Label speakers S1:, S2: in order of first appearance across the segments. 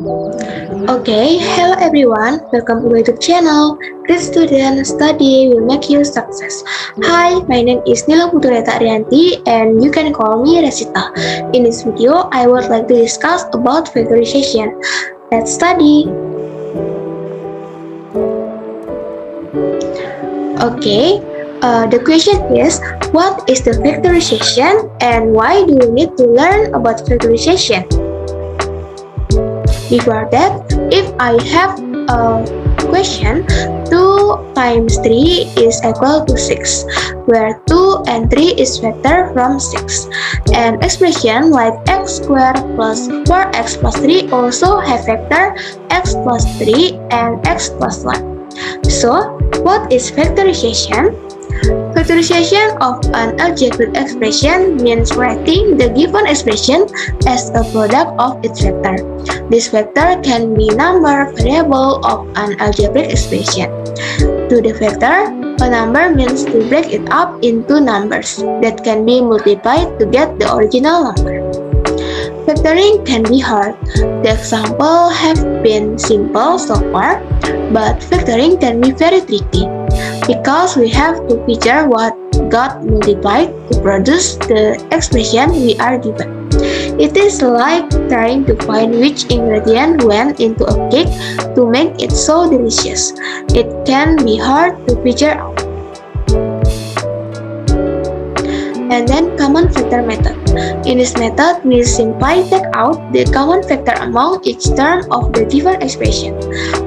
S1: Okay, hello everyone. Welcome to my YouTube channel. Great student, study will make you success. Hi, my name is Nila Putureta Arianti and you can call me Resita. In this video, I would like to discuss about factorization. Let's study. Okay, the question is, what is the factorization and why do we need to learn about factorization? Before that, if I have a question, 2 times 3 is equal to 6, where 2 and 3 is vector from 6. And expression like x squared plus 4x plus 3 also have vector x plus 3 and x plus 1. So, what is factorization? Factorization of an algebraic expression means writing the given expression as a product of its vector. This vector can be number variable of an algebraic expression. To the vector, a number means to break it up into numbers that can be multiplied to get the original number. Factoring can be hard. The example have been simple so far, but factoring can be very tricky because we have to figure what got multiplied to produce the expression we are given. It is like trying to find which ingredient went into a cake to make it so delicious. It can be hard to figure out. And then common factor method. In this method, we simply take out the common factor among each term of the given expression.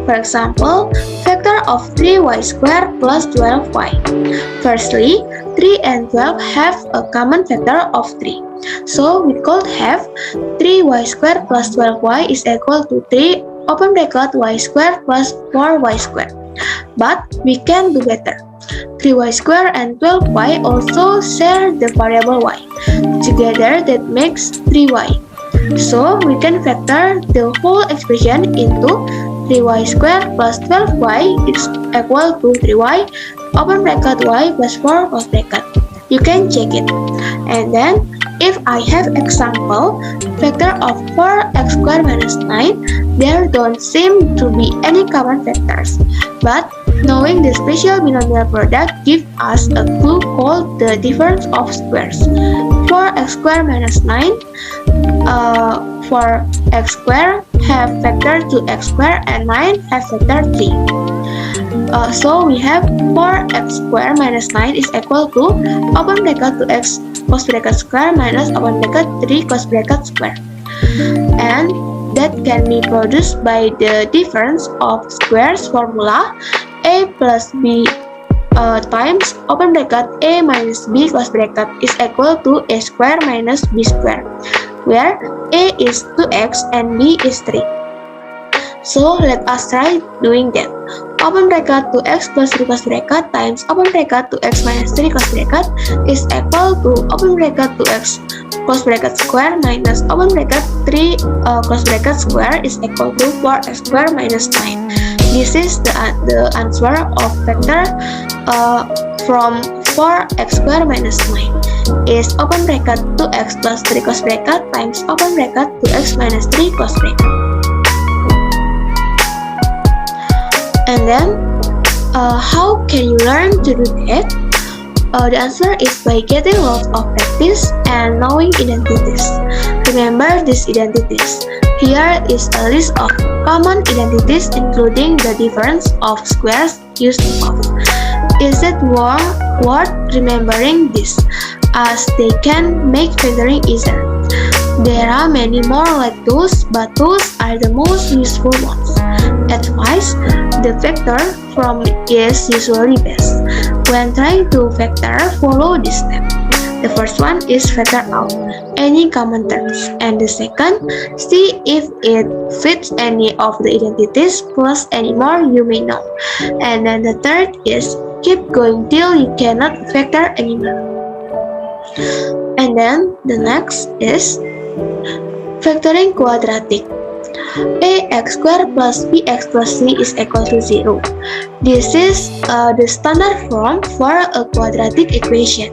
S1: For example, factor of 3y squared plus 12y. Firstly, 3 and 12 have a common factor of 3. So we could have 3y squared plus 12y is equal to 3 open bracket y squared plus 4y squared. But we can do better. 3y squared and 12y also share the variable y. Together that makes 3y. So we can factor the whole expression into 3y squared plus 12y is equal to 3y open bracket y plus 4 close bracket. You can check it. And then if I have example, factor of 4x squared minus 9, there don't seem to be any common factors. But knowing the special binomial product gives us a clue called the difference of squares. 4x squared minus 9, 4x squared have factor 2x squared and 9 have factor 3. So we have 4x squared minus 9 is equal to open bracket 2x cos bracket square minus open bracket 3 cos bracket square. And that can be produced by the difference of squares formula a plus b times open bracket a minus b close bracket is equal to a square minus b square, where a is 2x and b is 3. So let us try doing that. Open bracket 2x plus 3 cos bracket times open bracket 2x minus 3 cos bracket is equal to open bracket 2x cos bracket square minus open bracket 3 cos bracket square is equal to 4x square minus 9. This is the answer of factor from 4x square minus 9 is open bracket 2x plus 3 cos bracket times open bracket 2x minus 3 cos bracket. And then, how can you learn to do that? The answer is by getting lots of practice and knowing identities. Remember these identities. Here is a list of common identities including the difference of squares used above. Is it worth remembering this, as they can make factoring easier? There are many more like those, but those are the most useful ones. Advice: the factor from is usually best. When trying to factor, follow this step. The first one is factor out any common terms, and the second, see if it fits any of the identities plus any more you may know. And then the third is keep going till you cannot factor anymore. And then the next is factoring quadratic. Ax squared plus bx plus c is equal to 0. This is the standard form for a quadratic equation,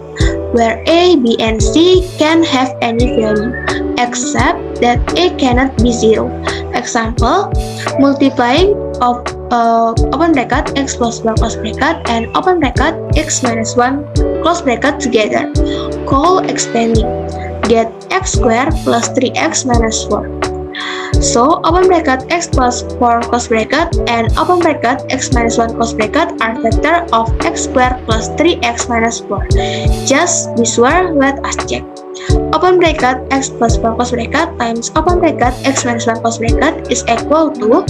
S1: where a, b, and c can have any value, except that a cannot be 0. Example, multiplying of open bracket x plus 1 close bracket and open bracket x minus 1 close bracket together. Call expanding. Get x squared plus 3x minus 4. So, open bracket x plus 4 close bracket and open bracket x minus 1 close bracket are vector of x squared plus 3x minus 4. Just be sure, let us check. Open bracket x plus 1 close bracket times open bracket x minus 1 close bracket is equal to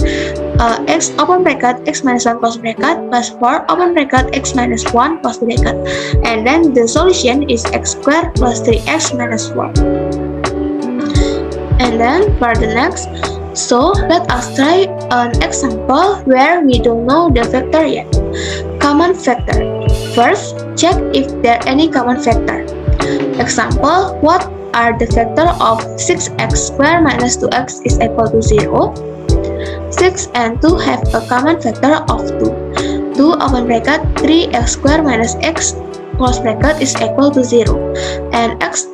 S1: x open bracket x minus 1 close bracket plus 4 open bracket x minus 1 close bracket. And then the solution is x squared plus 3x minus 4. And then for the next, so let us try an example where we don't know the vector yet. Common factor. First, check if there are any common factor. Example, what are the factor of 6x squared minus 2x is equal to 0? 6 and 2 have a common factor of 2. 2 open bracket 3x squared minus x close bracket is equal to 0. And x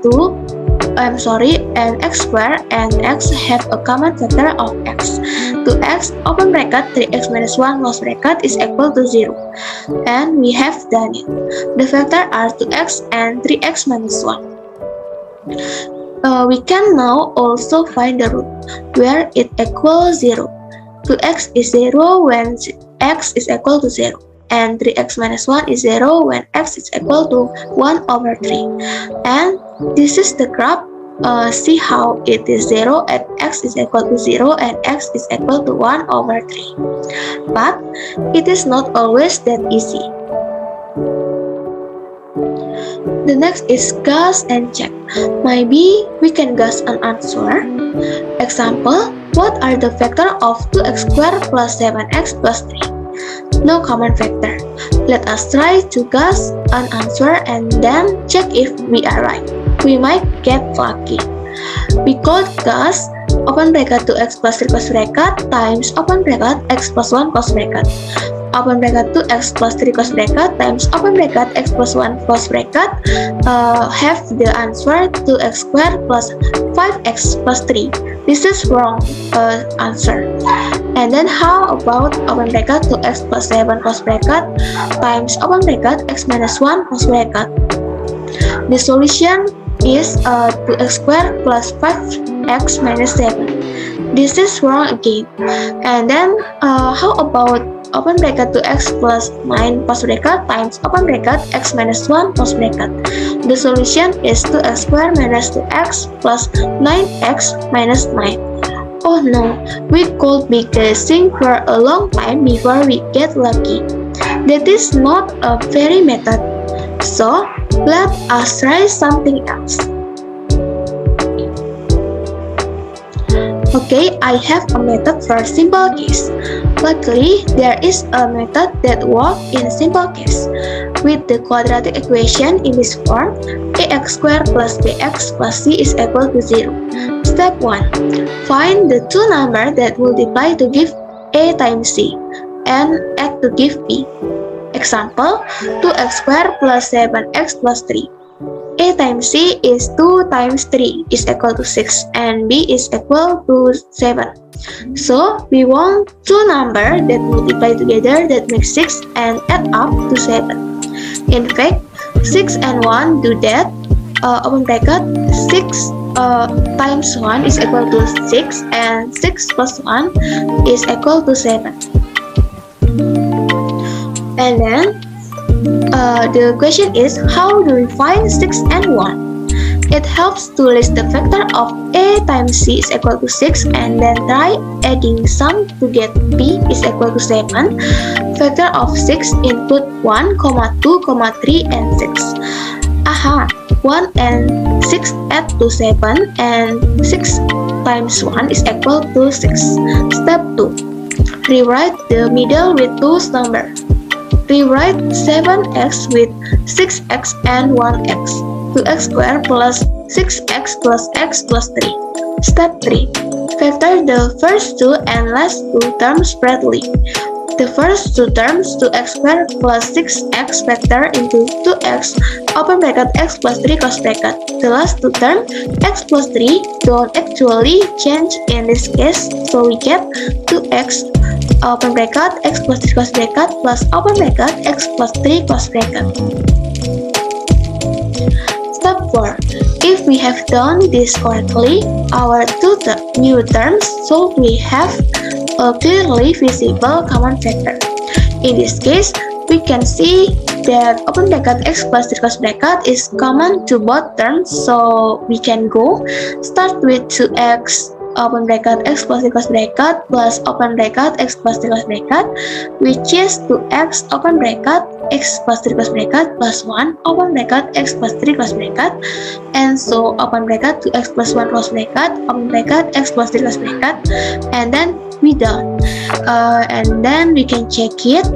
S1: squared and x have a common factor of x. 2x open bracket 3x minus 1 close bracket is equal to 0. And we have done it. The factor are 2x and 3x minus 1. We can now also find the root where it equals 0. 2x is 0 when x is equal to 0. And 3x minus 1 is 0 when x is equal to 1 over 3. And this is the graph. See how it is 0 and x is equal to 0 and x is equal to 1 over 3. But it is not always that easy. The next is guess and check. Maybe we can guess an answer. Example, what are the factor of 2x squared plus 7x plus 3? No common factor. Let us try to guess an answer and then check if we are right. We might get lucky. We could guess open bracket 2x plus 3 close bracket times open bracket x plus 1 close bracket. Open bracket 2x plus 3 close bracket times open bracket x plus 1 close bracket have the answer 2x squared plus 5x plus 3. This is wrong answer. And then how about open bracket 2x plus 7 close bracket times open bracket x minus 1 close bracket. The solution is 2x squared plus 5x minus 7. This is wrong again. And then how about open bracket 2x plus 9 close bracket times open bracket x minus 1 close bracket. The solution is 2x squared minus 2x plus 9x minus 9. Oh no, we could be guessing for a long time before we get lucky. That is not a very method. So, let us try something else. Okay, I have a method for simple case. Luckily, there is a method that works in simple case. With the quadratic equation in this form, ax squared plus bx plus c is equal to 0. Step 1. Find the two numbers that multiply to give a times c and add to give b. Example, 2x squared plus 7x plus 3. A times c is 2 times 3 is equal to 6 and b is equal to 7. So, we want two numbers that multiply together that make 6 and add up to 7. In fact, 6 and 1 do that. Open bracket 6 times 1 is equal to 6 and 6 plus 1 is equal to 7. And then the question is, how do we find 6 and 1? It helps to list the factor of a times c is equal to 6 and then try adding sum to get b is equal to 7. Factor of 6 include 1, 2, 3, and 6. Aha! 1 and 6 add to 7 and 6 times 1 is equal to 6. Step 2. Rewrite the middle with two numbers. Rewrite 7x with 6x and 1x. 2x squared plus 6x plus x plus 3. Step 3. Factor the first two and last two terms separately. The first two terms, 2x squared plus 6x factor into 2x open bracket x plus 3 close bracket. The last two terms, x plus 3, don't actually change in this case, so we get 2x open bracket x plus 3 close bracket plus open bracket x plus 3 close bracket. Step 4. If we have done this correctly, our two new terms, so we have a clearly visible common factor. In this case, we can see that open bracket x plus 3 close bracket is common to both terms, so we can go start with 2x open bracket x plus 3 close bracket plus open bracket x plus 3 close bracket, which is 2x open bracket x plus 3 close bracket plus 1 open bracket x plus 3 close bracket, and so open bracket 2x plus 1 close bracket open bracket x plus 3 close bracket, and then we done. And then we can check it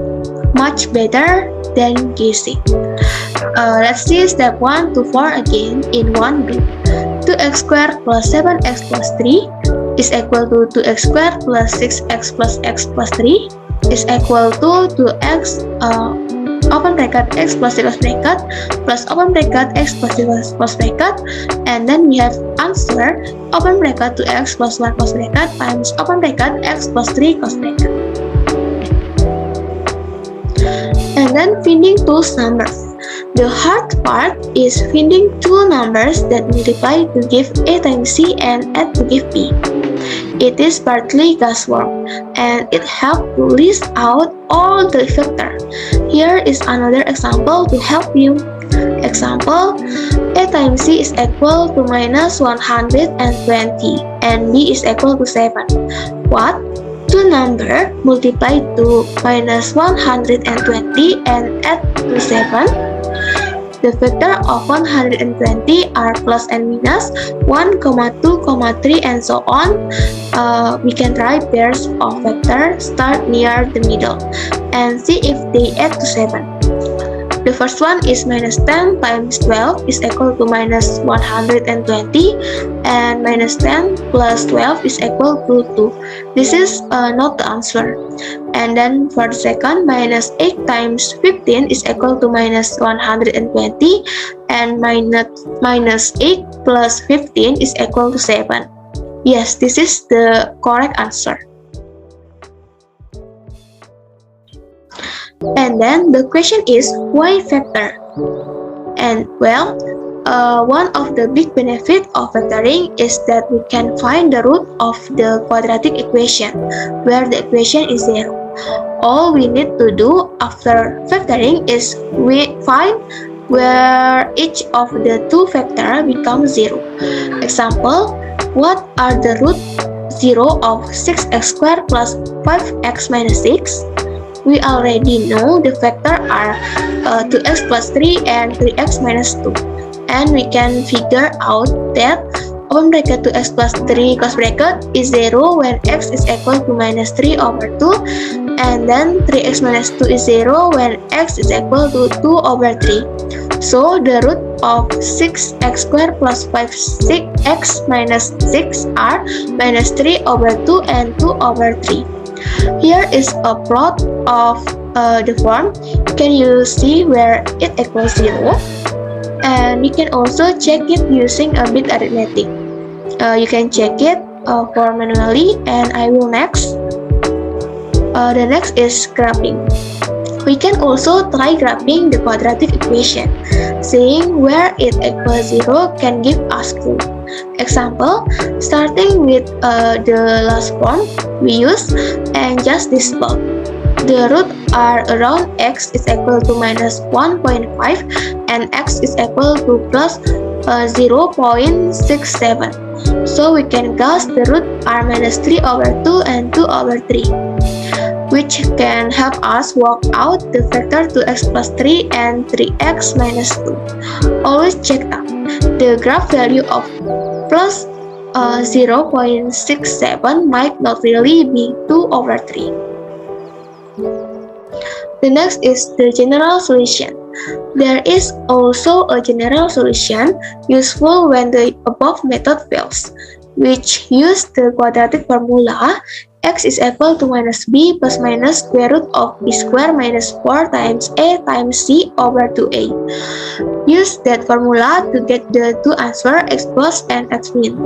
S1: much better than guessing. Let's see step 1 to 4 again in one group. 2x squared plus 7x plus 3 is equal to 2x squared plus 6x plus x plus 3 is equal to 2x open bracket x plus 3 close bracket plus open bracket x plus 3 close bracket, and then we have answer open bracket 2x plus 1 close bracket times open bracket x plus 3 close bracket. And then finding two numbers. The hard part is finding two numbers that multiply to give A times C and add to give B. It is partly guesswork, and it helps to list out all the factors. Here is another example to help you. Example, A times C is equal to minus 120 and B is equal to 7. What? Two numbers multiply to minus 120 and add to 7. The factor of 120 are plus and minus 1, 2, 3, and so on. We can write pairs of vectors, start near the middle, and see if they add to 7. The first one is minus 10 times 12 is equal to minus 120, and minus 10 plus 12 is equal to 2. This is not the answer. And then for the second, minus 8 times 15 is equal to minus 120, and minus 8 plus 15 is equal to 7. Yes, this is the correct answer. And then the question is, why factor? And well, one of the big benefits of factoring is that we can find the root of the quadratic equation, where the equation is 0. All we need to do after factoring is we find where each of the two factors becomes 0. Example, what are the root 0 of 6x squared plus 5x minus 6? We already know the factor are 2x plus 3 and 3x minus 2. And we can figure out that open bracket 2x plus 3 close bracket is 0 when x is equal to minus 3 over 2. And then 3x minus 2 is 0 when x is equal to 2 over 3. So the root of 6x squared plus 5x minus 6 are minus 3 over 2 and 2 over 3. Here is a plot of the form. Can you see where it equals 0? And you can also check it using a bit arithmetic. You can check it for manually, and I will next. The next is graphing. We can also try graphing the quadratic equation. Seeing where it equals 0 can give us clue. Example, starting with the last form we use and just this plot. The root are around x is equal to minus 1.5 and x is equal to plus 0.67. So we can guess the root are minus 3 over 2 and 2 over 3, which can help us work out the factor 2x plus 3 and 3x minus 2. Always check out. The graph value of plus 0.67 might not really be 2 over 3. The next is the general solution. There is also a general solution useful when the above method fails, which use the quadratic formula x is equal to minus b plus minus square root of b square minus 4 times a times c over 2a. Use that formula to get the two answers x plus and x min.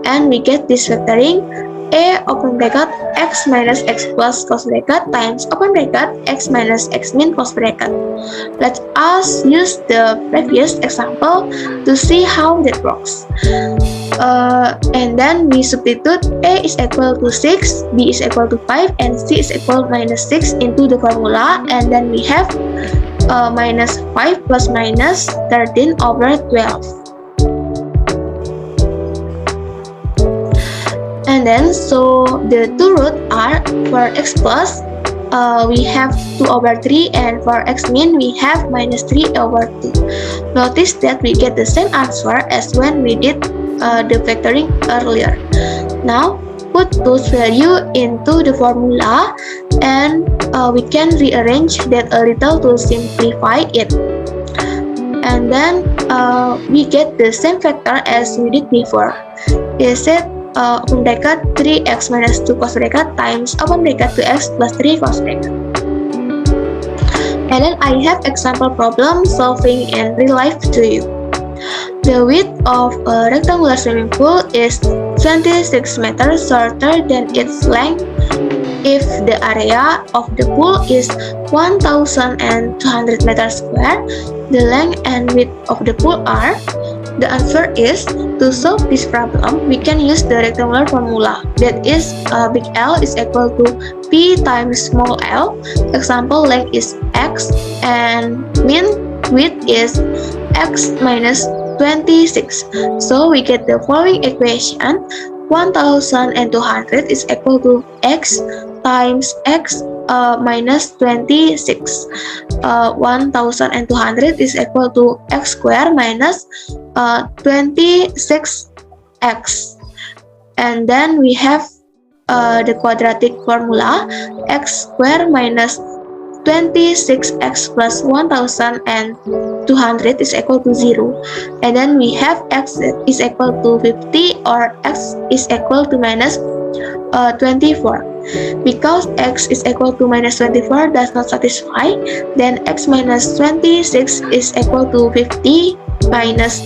S1: And we get this vectoring a open bracket x minus x plus close bracket times open bracket x minus x min close bracket. Let us use the previous example to see how that works. And then we substitute a is equal to 6, b is equal to 5, and c is equal to minus 6 into the formula, and then we have minus 5 plus minus 13 over 12. And then, so the two roots are for x plus, we have 2 over 3, and for x min, we have minus 3 over 2. Notice that we get the same answer as when we did the vectoring earlier. Now, put those values into the formula, and we can rearrange that a little to simplify it. And then, we get the same vector as we did before. Is it open bracket 3x minus 2 cos bracket times open bracket 2x plus 3 cos bracket. And then I have example problem solving in real life to you. The width of a rectangular swimming pool is 26 meters shorter than its length. If the area of the pool is 1,200 meters square, the length and width of the pool are. The answer is, to solve this problem, we can use the rectangular formula. That is, big L is equal to P times small l. Example, length is x, and mean width is x minus 26. So we get the following equation: 1,200 is equal to x times x minus 26. 1,200 is equal to x square minus 26x. And then we have the quadratic formula, x square minus 26x plus 1,200 is equal to 0. And then we have x is equal to 50, or x is equal to minus 24. Because x is equal to minus 24 does not satisfy, then x minus 26 is equal to 50 minus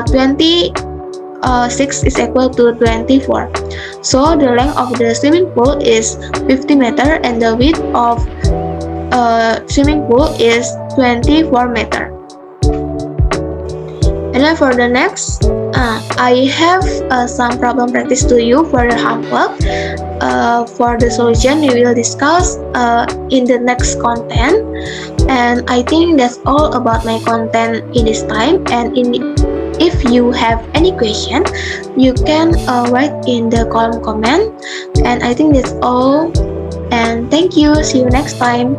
S1: 26 is equal to 24. So the length of the swimming pool is 50 meters and the width of swimming pool is 24 meters. And then for the next, I have some problem practice to you for your homework. For the solution, we will discuss in the next content. And I think that's all about my content in this time. And if you have any question, you can write in the column comment. And I think that's all. And thank you. See you next time.